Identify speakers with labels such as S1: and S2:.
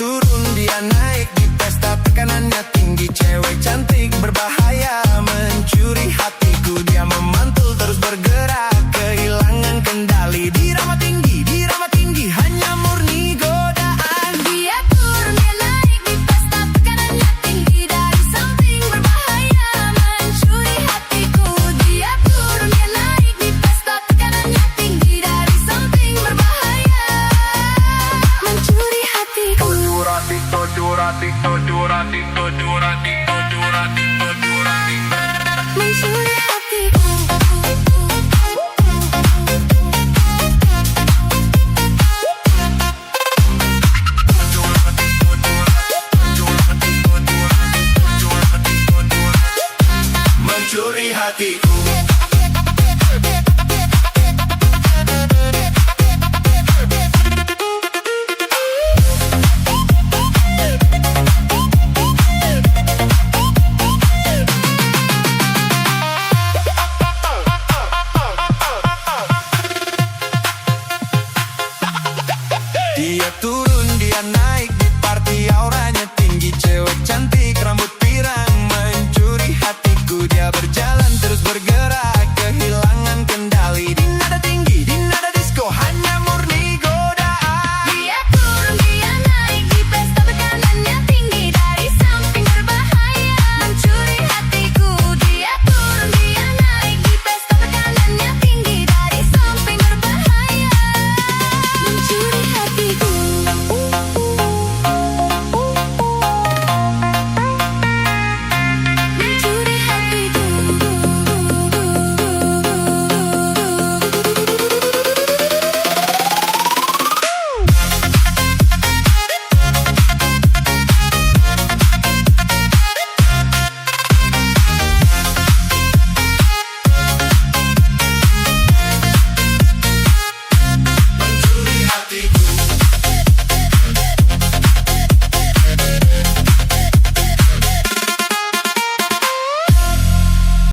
S1: turun, dia naik di pesta, tekanannya tinggi. Cewek cantik berbahaya, mencuri hatiku. Dia memantul terus bergerak, kehilangan kendali. Dirama tinggi, hanya murni godaan.
S2: Dia turun, dia naik di pesta, tekanannya tinggi. Dari samping berbahaya, mencuri hatiku. Dia turun, dia naik di pesta, tekanannya tinggi. Dari samping berbahaya, mencuri hatiku. Mencuri hatiku.
S1: Mencuri hatiku. Dia turun, dia naik di party, auranya tinggi. Cewek cantik, rambut pirang, mencuri hatiku. Dia berjalan terus bergerak,